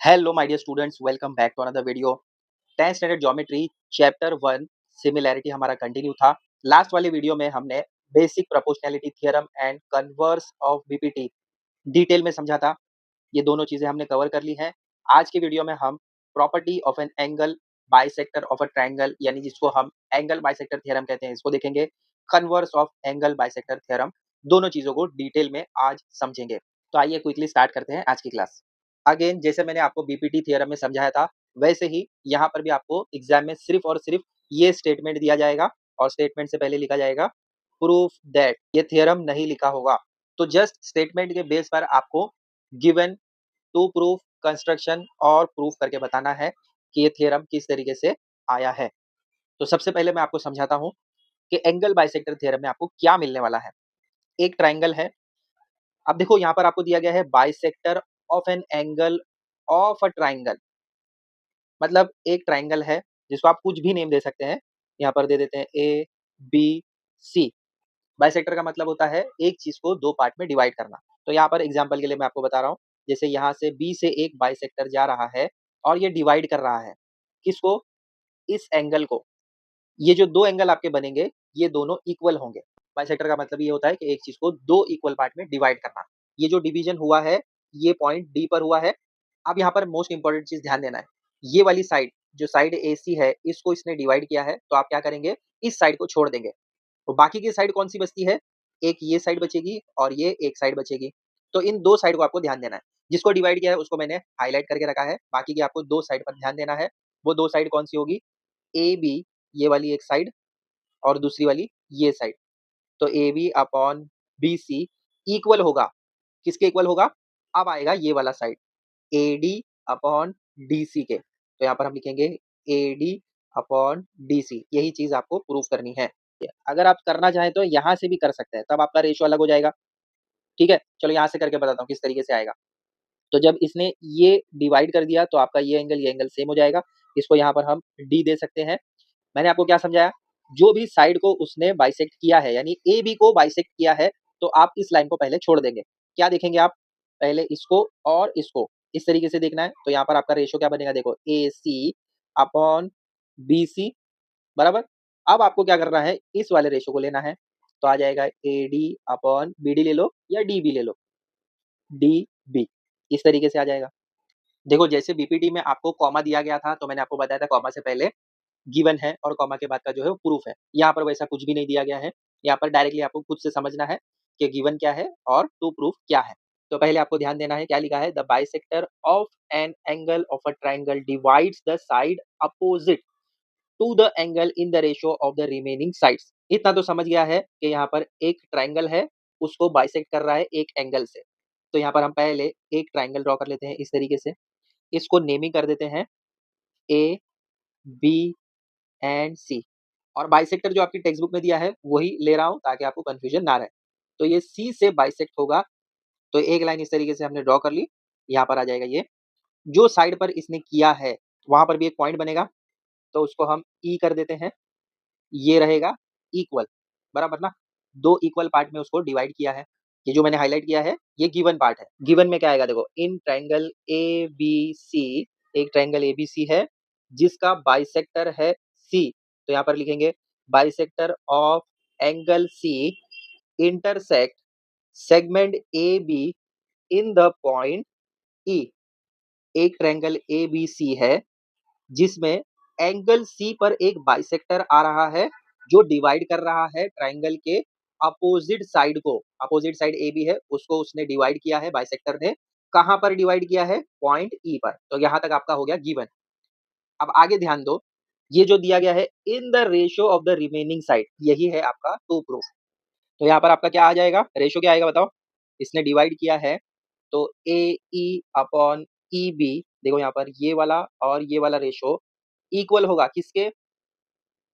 Hello, my dear students. Welcome back to another video. 10th standard geometry chapter 1 similarity हमारा continue था। Last वाले video में हमने basic proportionality theorem and converse of BPT detail में समझा था। ये दोनों चीजें हमने कवर कर ली हैं। आज के वीडियो में हम property of an angle bisector of a triangle यानी जिसको हम एंगल बाइसेक्टर थ्योरम कहते हैं, इसको देखेंगे। Converse of angle bisector theorem, दोनों चीजों को डिटेल में आज समझेंगे। तो आइए क्विकली स्टार्ट करते हैं आज की क्लास। अगेन जैसे मैंने आपको बीपीटी थ्योरम में समझाया था, वैसे ही यहाँ पर भी आपको एग्जाम में सिर्फ और सिर्फ ये स्टेटमेंट दिया जाएगा और स्टेटमेंट से पहले लिखा जाएगा प्रूफ दैट। ये थ्योरम नहीं लिखा होगा, तो जस्ट स्टेटमेंट के बेस पर आपको गिवन टू प्रूफ कंस्ट्रक्शन और प्रूफ करके बताना है कि ये थ्योरम किस तरीके से आया है। तो सबसे पहले मैं आपको समझाता हूँ कि एंगल बाइसेक्टर थ्योरम में आपको क्या मिलने वाला है। एक ट्राइंगल है। अब देखो यहाँ पर आपको दिया गया है bisector of an angle of a triangle, मतलब एक ट्राइंगल है जिसको आप कुछ भी नेम दे सकते हैं। यहाँ पर दे देते हैं ए बी सी। बाइसेक्टर का मतलब होता है एक चीज को दो पार्ट में डिवाइड करना। तो यहाँ पर एग्जांपल के लिए मैं आपको बता रहा हूँ, जैसे यहाँ से बी से एक बाइसेक्टर जा रहा है और ये डिवाइड कर रहा है किसको, इस एंगल को। ये जो दो एंगल आपके बनेंगे ये दोनों इक्वल होंगे। बाइसेक्टर का मतलब ये होता है कि एक चीज को दो इक्वल पार्ट में डिवाइड करना। ये जो डिवीजन हुआ है ये पॉइंट डी पर हुआ है। अब यहाँ पर मोस्ट इंपॉर्टेंट चीज ध्यान देना है, ये वाली साइड जो साइड ए सी है इसको इसने डिवाइड किया है, तो आप क्या करेंगे, इस साइड को छोड़ देंगे। तो बाकी की साइड कौन सी बचती है, एक ये साइड बचेगी और ये एक साइड बचेगी। तो इन दो साइड को आपको ध्यान देना है। जिसको डिवाइड किया है उसको मैंने हाईलाइट करके रखा है, बाकी की आपको दो साइड पर ध्यान देना है। वो दो साइड कौन सी होगी, ए बी, ये वाली एक साइड और दूसरी वाली ये साइड। तो A B upon B C equal होगा, किसके इक्वल होगा, अब आएगा ये वाला side A D upon D C के। तो यहाँ पर हम लिखेंगे A D upon D C. यही चीज आपको प्रूफ करनी है। अगर आप करना चाहें तो यहाँ से भी कर सकते हैं, तब आपका रेशियो अलग हो जाएगा। ठीक है, चलो यहाँ से करके बताता हूँ किस तरीके से आएगा। तो जब इसने ये डिवाइड कर दिया तो आपका ये एंगल सेम हो जाएगा। इसको यहाँ पर हम डी दे सकते हैं। मैंने आपको क्या समझाया, जो भी साइड को उसने बाइसेक्ट किया है यानी ए बी को बाइसेक्ट किया है, तो आप इस लाइन को पहले छोड़ देंगे। क्या देखेंगे आप, पहले इसको और इसको, इस तरीके से देखना है। तो यहाँ पर आपका रेशियो क्या बनेगा, देखो ए सी अपॉन बी सी बराबर। अब आपको क्या करना है, इस वाले रेशियो को लेना है। तो आ जाएगा A D upon B D ले लो या डी बी ले लो, डी बी, इस तरीके से आ जाएगा। देखो जैसे बीपीटी में आपको कॉमा दिया गया था, तो मैंने आपको बताया था कॉमा से पहले गिवन है और कॉमा के बाद का जो है वो प्रूफ है। यहाँ पर वैसा कुछ भी नहीं दिया गया है। यहाँ पर डायरेक्टली आपको खुद से समझना है कि गिवन क्या है और टू प्रूफ क्या है। तो पहले आपको ध्यान देना है क्या लिखा है, the bisector of an angle of a triangle divides the side opposite to the angle in the ratio of the remaining sides. इतना तो समझ गया है कि यहाँ पर एक ट्राइंगल है, उसको बाइसेक्ट कर रहा है एक एंगल से। तो यहाँ पर हम पहले एक ट्राइंगल ड्रॉ कर लेते हैं इस तरीके से। इसको नेमिंग कर देते हैं ए बी एंड सी। और बाइसेक्टर जो आपकी टेक्स्ट बुक में दिया है वही ले रहा हूँ ताकि आपको कंफ्यूजन ना रहे। तो ये सी से बाइसेक्ट होगा। तो एक लाइन इस तरीके से हमने ड्रॉ कर ली। यहाँ पर आ जाएगा ये जो साइड पर इसने किया है, वहां पर भी एक पॉइंट बनेगा, तो उसको हम ई कर देते हैं। ये रहेगा इक्वल, बराबर ना। दो इक्वल पार्ट में उसको डिवाइड किया है। ये जो मैंने हाईलाइट किया है ये गिवन पार्ट है। गिवन में क्या आएगा, देखो in triangle A B C, एक ट्रायंगल ए बी सी है जिसका बाइसेक्टर है सी। तो यहाँ पर लिखेंगे bisector of angle C intersect segment A B in the point E. एक ट्रायंगल ए बी सी है जिसमें एंगल सी पर एक बाइसेक्टर आ रहा है जो डिवाइड कर रहा है ट्राइंगल के अपोजिट साइड को। अपोजिट साइड ए बी है उसको उसने डिवाइड किया है बाइसेक्टर ने। कहां पर डिवाइड किया है, पॉइंट ई पर। तो यहां तक आपका हो गया गिवन। अब आगे ध्यान दो, ये जो दिया गया है इन the ratio of the remaining side, यही है आपका टू प्रूफ। तो यहाँ पर आपका क्या आ जाएगा, रेशियो क्या आएगा बताओ। इसने डिवाइड किया है तो ए ई अपॉन ई बी, देखो यहाँ पर ये वाला और ये वाला रेशियो इक्वल होगा किसके,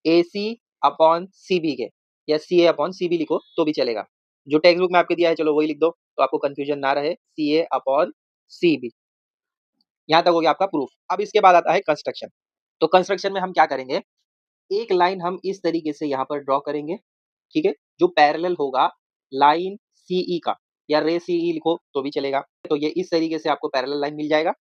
ए सी अपॉन सी बी के, या सी ए अपॉन सी बी लिखो तो भी चलेगा। जो टेक्स्ट बुक में आपके दिया है चलो वही लिख दो, तो आपको कंफ्यूजन ना रहे, सी ए अपॉन सी बी। यहाँ तक हो गया आपका प्रूफ। अब इसके बाद आता है कंस्ट्रक्शन। तो कंस्ट्रक्शन में हम क्या करेंगे, एक लाइन हम इस तरीके से यहाँ पर ड्रॉ करेंगे, ठीक है, जो पैरेलल होगा लाइन सीई का, या रे सीई लिखो तो भी चलेगा। तो ये इस तरीके से आपको पैरेलल लाइन मिल जाएगा।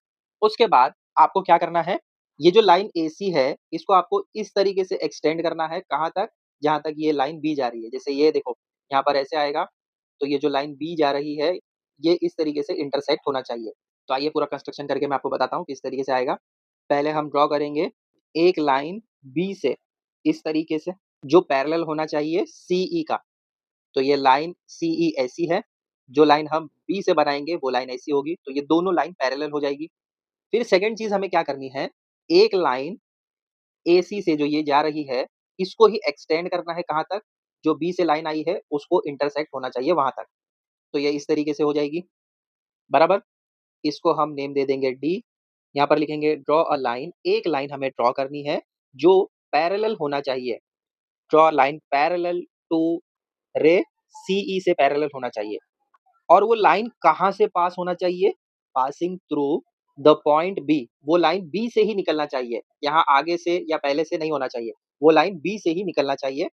उसके बाद आपको क्या करना है, ये जो लाइन AC है, इसको आपको इस तरीके से एक्सटेंड करना है, कहाँ तक? जहाँ तक ये लाइन B जा रही है। जैसे ये देखो, यहाँ पर ऐसे आएगा, तो ये जो लाइन B जा रही है, ये इस तरीके से इंटरसेक्ट होना चाहिए। तो आइए पूरा कंस्ट्रक्शन करके मैं आपको बताता हूँ किस तरीके से आएगा। पहले हम ड्रॉ करेंगे एक लाइन B से, इस तरीके से, जो पैरेलल होना चाहिए CE का। तो ये लाइन CE ऐसी है, जो लाइन हम B से बनाएँगे वो लाइन ऐसी होगी, तो ये दोनों लाइन पैरेलल हो जाएगी। फिर सेकंड चीज़ हमें क्या करनी है, एक लाइन AC से जो ये जा रही है, इसको ही एक्सटेंड करना है कहाँ तक? जो B से लाइन आई है, उसको इंटरसेक्ट होना चाहिए वहाँ तक। तो ये इस तरीके से हो जाएगी, बराबर? इसको हम नेम दे देंगे D। यहाँ पर लिखेंगे ड्रॉ अ लाइन, एक लाइन हमें ड्रॉ करनी है, जो पैरेलल होना चाहिए। ड्रॉ लाइन पैरेलल टू रे CE से पैरेलल होना चाहिए। और वो लाइन कहाँ से पास होना चाहिए? Passing through the point B। वो लाइन B से ही निकलना चाहिए। यहाँ आगे से या पहले से नहीं होना चाहिए। वो लाइन B से ही निकलना चाहिए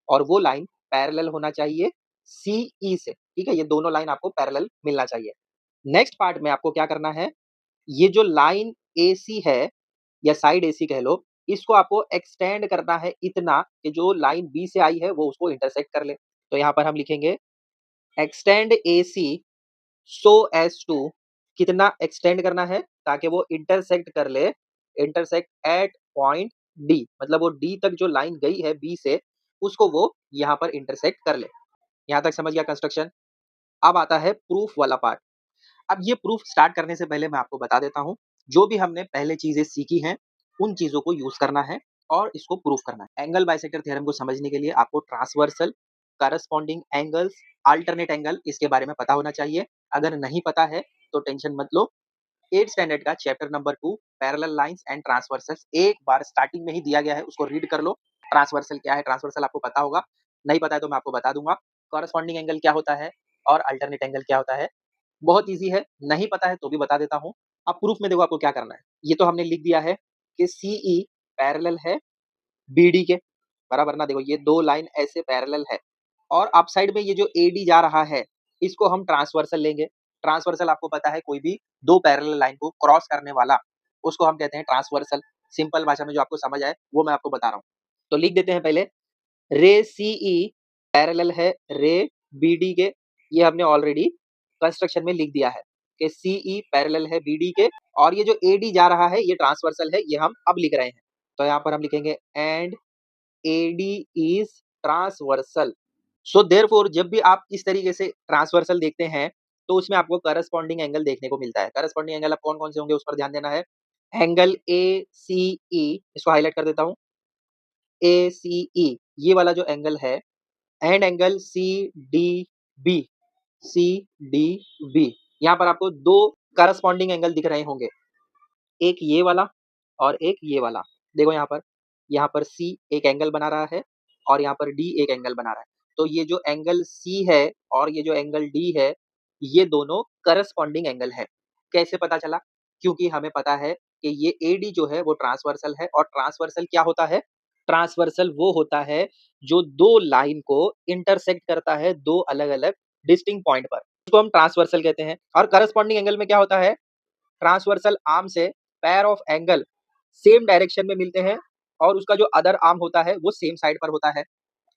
और वो लाइन पैरेलल होना चाहिए CE से। ठीक है? ये दोनों लाइन आपको पैरेलल मिलना चाहिए। नेक्स्ट पार्ट में आपको क्या करना है, ये जो लाइन AC है या साइड AC कह लो, इसको आपको एक्सटेंड करना है इतना कि जो लाइन B से आई है वो उसको इंटरसेक्ट कर ले। तो यहाँ पर हम लिखेंगे extend AC so as to, कितना एक्सटेंड करना है ताकि वो इंटरसेक्ट कर ले, इंटरसेक्ट एट पॉइंट डी, मतलब वो डी तक जो लाइन गई है बी से, उसको वो यहाँ पर इंटरसेक्ट कर ले। यहाँ तक समझ गया कंस्ट्रक्शन। अब आता है प्रूफ वाला पार्ट। अब ये प्रूफ स्टार्ट करने से पहले मैं आपको बता देता हूँ, जो भी हमने पहले चीजें सीखी हैं उन चीजों को यूज करना है और इसको प्रूफ करना है। एंगल बाइसेक्टर थ्योरम को समझने के लिए आपको transversal, corresponding angles, alternate angle, इसके बारे में पता होना चाहिए। अगर नहीं पता है तो टेंशन मत लो, 8th स्टैंडर्ड का chapter number 2 parallel lines and transversals एक बार स्टार्टिंग में ही दिया गया है, उसको रीड कर लो। ट्रांसवर्सल क्या है, ट्रांसवर्सल आपको पता होगा, नहीं पता है तो मैं आपको बता दूंगा। कॉरस्पॉन्डिंग एंगल क्या होता है और अल्टरनेट एंगल क्या होता है, बहुत ईजी है, नहीं पता है तो भी बता देता हूँ। अब प्रूफ में देखो आपको क्या करना है, ये तो हमने लिख दिया है कि CE पैरेलल है BD के, बराबर ना? देखो ये दो लाइन ऐसे पैरेलल है और अप साइड में ये जो AD जा रहा है, इसको हम ट्रांसवर्सल लेंगे। ट्रांसवर्सल आपको पता है, कोई भी दो पैरेलल लाइन को क्रॉस करने वाला, उसको हम कहते हैं ट्रांसवर्सल। सिंपल भाषा में जो आपको समझ आए वो मैं आपको बता रहा हूँ। तो लिख देते हैं पहले, रे CE पैरेलल है रे BD के, ये हमने ऑलरेडी कंस्ट्रक्शन में लिख दिया है कि CE पैरेलल है BD के, और ये जो AD जा रहा है ये ट्रांसवर्सल है, ये हम अब लिख रहे हैं। तो यहाँ पर हम लिखेंगे and AD is transversal. So therefore जब भी आप इस तरीके से ट्रांसवर्सल देखते हैं तो उसमें आपको करस्पॉन्डिंग एंगल देखने को मिलता है। करस्पॉन्डिंग एंगल अब कौन कौन से होंगे उस पर ध्यान देना है। एंगल ACE, इसको हाईलाइट कर देता हूँ, ACE ये वाला जो एंगल है, एंड एंगल CDB, CDB, यहाँ पर आपको दो करस्पॉन्डिंग एंगल दिख रहे होंगे, एक ये वाला और एक ये वाला। देखो यहाँ पर C एक एंगल बना रहा है और यहाँ पर D एक एंगल बना रहा है। तो ये जो एंगल C है और ये जो एंगल D है, ये दोनों करस्पॉन्डिंग एंगल है। कैसे पता चला? क्योंकि हमें पता है कि ये AD जो है वो ट्रांसवर्सल है, और ट्रांसवर्सल क्या होता है? ट्रांसवर्सल वो होता है जो दो लाइन को इंटरसेक्ट करता है दो अलग-अलग डिस्टिंक्ट पॉइंट पर, उसको हम ट्रांसवर्सल कहते हैं। और करस्पॉन्डिंग एंगल में क्या होता है? ट्रांसवर्सल आर्म से pair of angle same direction में मिलते हैं और उसका जो अदर आर्म होता है वो सेम साइड पर होता है।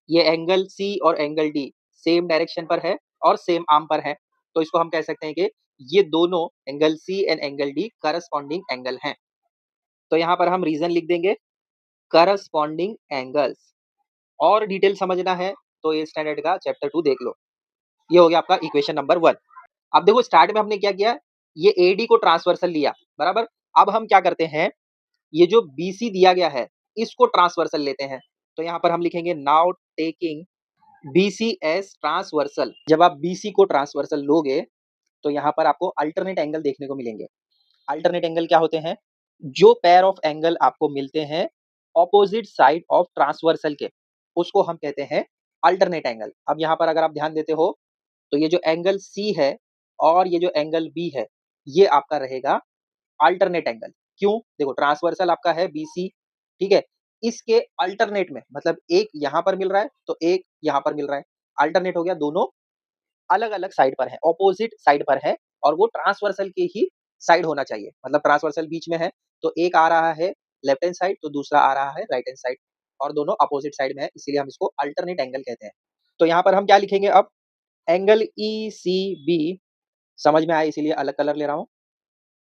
ये एंगल C और एंगल D सेम डायरेक्शन पर है और सेम आर्म पर है, तो इसको हम कह सकते हैं कि ये दोनों angle C and angle D corresponding angle हैं। तो यहाँ पर हम रीजन लिख देंगे करस्पॉन्डिंग एंगल्स। और डिटेल समझना है तो ये स्टैंडर्ड का चैप्टर 2 देख लो। ये हो गया आपका इक्वेशन नंबर 1। अब देखो स्टार्ट में हमने क्या किया, ये AD को ट्रांसवर्सल लिया, बराबर। अब हम क्या करते हैं, ये जो BC दिया गया है इसको ट्रांसवर्सल लेते हैं। तो यहाँ पर हम लिखेंगे now taking BC as transversal. जब आप BC को ट्रांसवर्सल लोगे तो यहाँ पर आपको अल्टरनेट एंगल देखने को मिलेंगे। अल्टरनेट एंगल क्या होते हैं? जो पेयर ऑफ एंगल आपको मिलते हैं ऑपोजिट साइड ऑफ ट्रांसवर्सल के, उसको हम कहते हैं अल्टरनेट एंगल। अब यहाँ पर अगर आप ध्यान देते हो तो ये जो एंगल C है और ये जो एंगल B है, ये आपका रहेगा अल्टरनेट एंगल। क्यों? देखो ट्रांसवर्सल आपका है BC, ठीक है, इसके अल्टरनेट में, मतलब एक यहाँ पर मिल रहा है तो एक यहाँ पर मिल रहा है, अल्टरनेट हो गया, दोनों अलग अलग साइड पर है, ऑपोजिट साइड पर है, और वो ट्रांसवर्सल के ही साइड होना चाहिए, मतलब ट्रांसवर्सल बीच में है, तो एक आ रहा है लेफ्ट हैंड साइड, तो दूसरा आ रहा है राइट हैंड साइड, और दोनों अपोजिट साइड में है, इसीलिए हम इसको अल्टरनेट एंगल कहते हैं। तो यहाँ पर हम क्या लिखेंगे अब, एंगल ईसीबी, समझ में आया इसीलिए अलग कलर ले रहा हूँ।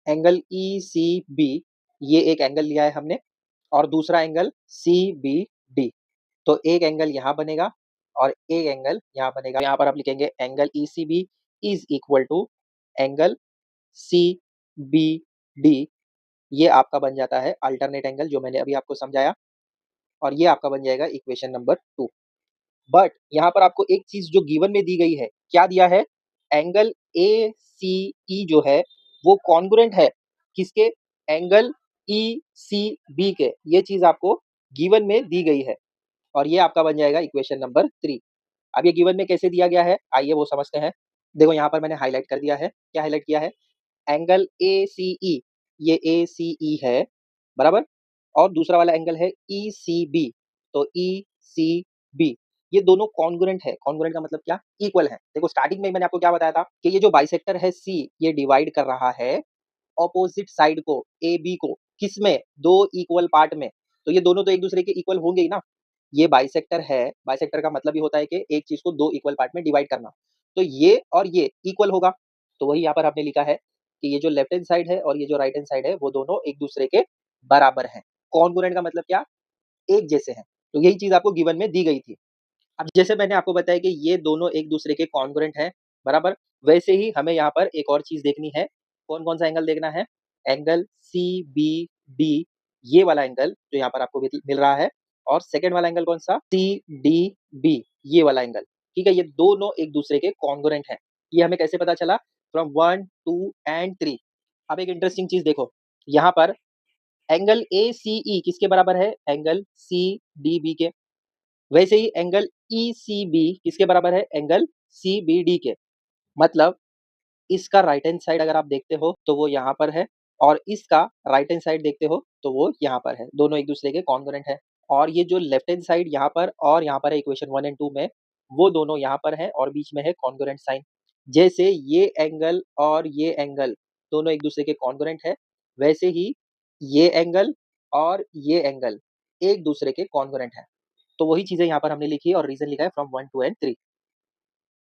एंगल ईसीबी, ये एक एंगल लिया है हमने, और दूसरा एंगल सीबीडी। तो एक एंगल यहाँ बनेगा और एक एंगल यहाँ बनेगा। यहाँ पर आप लिखेंगे angle ECB is equal to angle CBD. ये आपका बन जाता है अल्टरनेट एंगल, जो मैंने अभी आपको समझाया, और ये आपका बन जाएगा इक्वेशन नंबर 2। बट यहाँ पर आपको एक चीज जो गिवन में दी गई है, क्या दिया है, एंगल ए सी ई जो है वो कॉन्ग्रुएंट है किसके, एंगल ई सी बी के। ये चीज आपको गिवन में दी गई है, और ये आपका बन जाएगा इक्वेशन नंबर 3। अब ये गिवन में कैसे दिया गया है, आइए वो समझते हैं। देखो यहाँ पर मैंने हाईलाइट कर दिया है, क्या हाईलाइट किया है, एंगल ए सी ई, ये ए सी ई है बराबर, और दूसरा वाला एंगल है ई सी बी, तो ई सी बी, ये दोनों कॉन्ग्रुएंट है। कॉन्ग्रुएंट का मतलब क्या, इक्वल है। देखो स्टार्टिंग में मैंने आपको क्या बताया था कि ये जो बाइसेक्टर है सी, ये डिवाइड कर रहा है ऑपोजिट साइड को, ए बी को, किसमें, दो इक्वल पार्ट में। तो ये दोनों तो एक दूसरे के इक्वल होंगे ही ना, ये बाइसेक्टर है, बाइसेक्टर का मतलब ही होता है कि एक चीज को दो इक्वल पार्ट में डिवाइड करना। तो ये और ये इक्वल होगा, तो वही यहाँ पर आपने लिखा है कि ये जो लेफ्ट हैंड साइड है और ये जो राइट हैंड साइड है वो दोनों एक दूसरे के बराबर हैं। कॉन्ग्रुएंट का मतलब क्या, एक जैसे हैं। तो यही चीज आपको गिवन में दी गई थी। अब जैसे मैंने आपको बताया कि ये दोनों एक दूसरे के कॉन्ग्रुएंट हैं बराबर, वैसे ही हमें यहाँ पर एक और चीज देखनी है। कौन कौन सा एंगल देखना है, एंगल सी बी डी, ये वाला एंगल जो यहाँ पर आपको मिल रहा है, और सेकेंड वाला एंगल कौन सा, सी डी बी, ये वाला एंगल। ठीक है, ये दोनों एक दूसरे के कॉन्ग्रुएंट हैं। ये हमें कैसे पता चला, फ्रॉम 1 2 एंड 3। अब एक इंटरेस्टिंग चीज देखो, यहाँ पर एंगल ए सी ई किसके बराबर है, एंगल सी डी बी के। वैसे ही एंगल ई सी बी किसके बराबर है, एंगल सी बी डी के। मतलब इसका राइट हैंड साइड अगर आप देखते हो तो वो यहाँ पर है, और इसका राइट हैंड साइड देखते हो तो वो यहाँ पर है, दोनों एक दूसरे के कॉन्ग्रुएंट है। और ये जो लेफ्ट हैंड साइड यहाँ पर और यहाँ पर है इक्वेशन 1 एंड 2 में, वो दोनों यहाँ पर है और बीच में है कॉन्ग्रुएंट साइन। जैसे ये एंगल और ये एंगल दोनों एक दूसरे के कॉन्ग्रुएंट है, वैसे ही ये एंगल और ये एंगल एक दूसरे के कॉन्ग्रुएंट है। तो वही चीजें यहाँ पर हमने लिखी है और रीजन लिखा है फ्रॉम 1 2 एंड 3।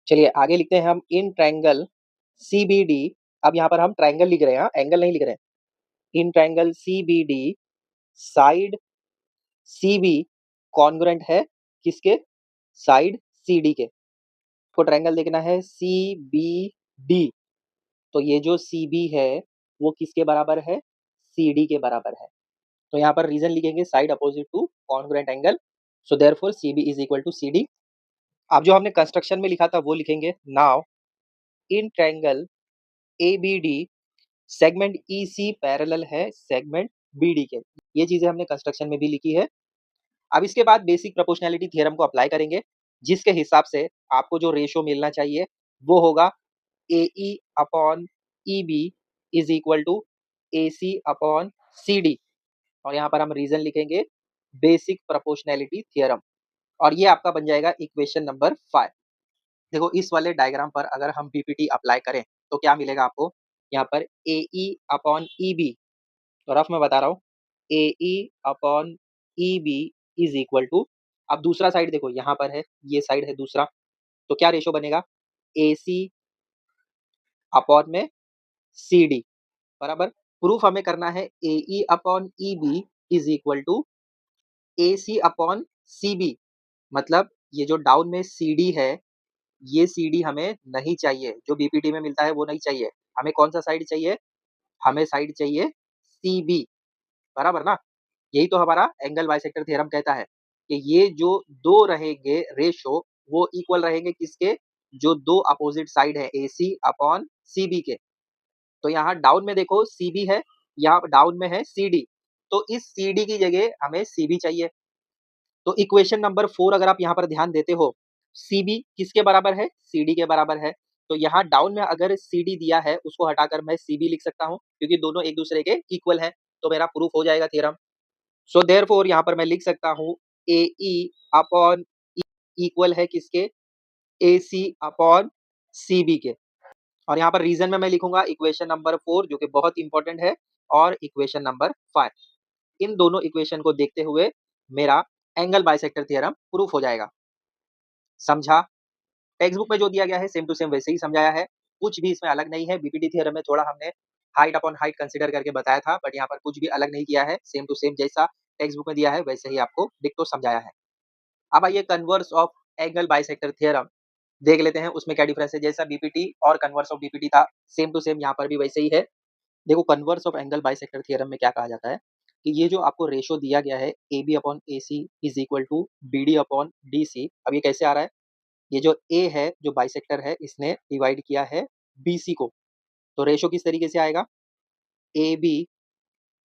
चलिए आगे लिखते हैं हम, इन ट्रायंगल CBD। अब यहाँ पर हम ट्रायंगल लिख रहे हैं, एंगल नहीं लिख रहे हैं। In triangle CBD side CB congruent है किसके, साइड CD के। तो ट्रायंगल देखना है CBD, तो ये जो CB है वो किसके बराबर है, CD के बराबर है। तो यहाँ पर रीजन लिखेंगे, side opposite to congruent angle, so therefore CB is equal to CD। अब जो हमने कंस्ट्रक्शन में लिखा था वो लिखेंगे, now in triangle ABD segment EC parallel है सेगमेंट BD के। ये चीजें हमने कंस्ट्रक्शन में भी लिखी है। अब इसके बाद बेसिक प्रोपोर्शनैलिटी थ्योरम को अप्लाई करेंगे, जिसके हिसाब से आपको जो रेशो मिलना चाहिए वो होगा AE upon EB is equal to AC upon CD। और यहाँ पर हम रीजन लिखेंगे, बेसिक प्रोपोर्शनैलिटी थ्योरम, और ये आपका बन जाएगा इक्वेशन नंबर 5। देखो इस वाले डायग्राम पर अगर हम बीपीटी अप्लाई करें तो क्या मिलेगा आपको, यहाँ पर A E upon E B, तो रफ में बता रहा हूँ, A E upon E B is equal to, अब दूसरा साइड देखो यहाँ पर है, ये साइड है दूसरा, तो क्या रेशो बनेगा, ए सी अपॉन में सी डी बराबर। प्रूफ हमें करना है A E upon E B is equal to A C upon C B, मतलब ये जो डाउन में सी डी है, ये CD हमें नहीं चाहिए, जो बीपीटी में मिलता है वो नहीं चाहिए। हमें कौन सा साइड चाहिए, हमें साइड चाहिए CB, बराबर ना। यही तो हमारा एंगल बाइसेक्टर थ्योरम कहता है कि ये जो दो रहेंगे रेशो वो इक्वल रहेंगे किसके, जो दो अपोजिट साइड है AC अपॉन CB के। तो यहाँ डाउन में देखो CB है, यहाँ डाउन में है CD, तो इस CD की जगह हमें CB चाहिए। तो इक्वेशन नंबर 4 अगर आप यहाँ पर ध्यान देते हो, CB किसके बराबर है, CD के बराबर है। तो यहाँ डाउन में अगर CD दिया है उसको हटाकर मैं CB लिख सकता हूँ, क्योंकि दोनों एक दूसरे के इक्वल हैं, तो मेरा प्रूफ हो जाएगा थ्योरम। सो देयरफॉर यहाँ पर मैं लिख सकता हूँ AE अपॉन इक्वल है किसके, AC अपॉन CB के। और यहाँ पर रीजन में मैं लिखूंगा इक्वेशन नंबर 4 जो कि बहुत इंपॉर्टेंट है, और इक्वेशन नंबर 5। इन दोनों इक्वेशन को देखते हुए मेरा एंगल बाइसेक्टर थ्योरम प्रूफ हो जाएगा। समझा? टेक्स्ट बुक में जो दिया गया है सेम टू सेम वैसे ही समझाया है, कुछ भी इसमें अलग नहीं है। बीपीटी थ्योरम में थोड़ा हमने हाइट अपॉन हाइट कंसीडर करके बताया था, बट यहाँ पर कुछ भी अलग नहीं किया है। सेम टू सेम जैसा टेक्स्ट बुक में दिया है वैसे ही आपको डिक्टो समझाया है। अब आइए converse of angle bisector theorem देख लेते हैं, उसमें क्या डिफरेंस है। जैसा बीपीटी और कन्वर्स ऑफ बीपीटी था, सेम टू सेम यहाँ पर भी वैसे ही है। देखो, converse of angle bisector theorem में क्या कहा जाता है कि ये जो आपको रेशो दिया गया है A B upon A C is equal to B D upon D C. अब ये कैसे आ रहा है? ये जो ए है, जो बाइसेक्टर है, इसने डिवाइड किया है बी सी को, तो रेशो किस तरीके से आएगा? ए बी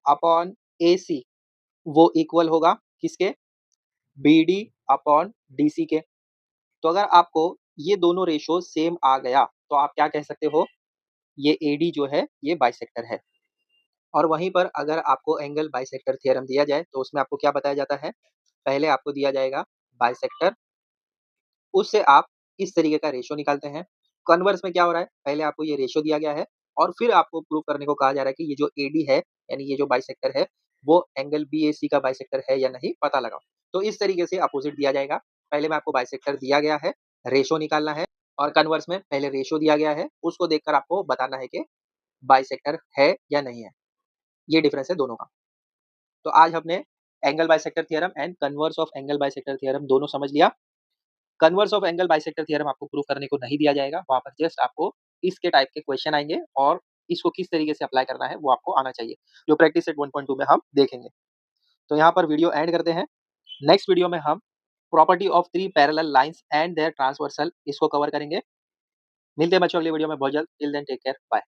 अपॉन ए सी वो इक्वल होगा किसके? B D upon D C के। तो अगर आपको ये दोनों रेशो सेम आ गया तो आप क्या कह सकते हो? ये ए डी जो है ये बाइसेक्टर है। और वहीं पर अगर आपको एंगल बाइसेक्टर थ्योरम दिया जाए तो उसमें आपको क्या बताया जाता है? पहले आपको दिया जाएगा बाइसेक्टर, उससे आप इस तरीके का रेशियो निकालते हैं। कन्वर्स में क्या हो रहा है? पहले आपको ये रेशियो दिया गया है और फिर आपको प्रूव करने को कहा जा रहा है कि ये जो एडी है, यानी ये जो बाइसेक्टर है, वो एंगल बीएसी का बाइसेक्टर है या नहीं, पता लगाओ। तो इस तरीके से अपोजिट दिया जाएगा। पहले में आपको बाइसेक्टर दिया गया है, रेशियो निकालना है, और कन्वर्स में पहले रेशियो दिया गया है, उसको देखकर आपको बताना है कि बाइसेक्टर है या नहीं है। ये डिफरेंस है दोनों का। तो आज हमने angle bisector theorem and converse of angle bisector theorem दोनों समझ लिया। Converse of angle bisector theorem आपको प्रूव करने को नहीं दिया जाएगा, वहां पर जस्ट आपको इसके टाइप के क्वेश्चन आएंगे और इसको किस तरीके से अप्लाई करना है वो आपको आना चाहिए, जो प्रैक्टिस सेट 1.2 में हम देखेंगे। तो यहाँ पर वीडियो एंड करते हैं। नेक्स्ट वीडियो में हम property of three parallel lines and their transversal इसको कवर करेंगे। मिलते हैं बच्चों अगले वीडियो में बहुत जल्द। Till then take care, bye.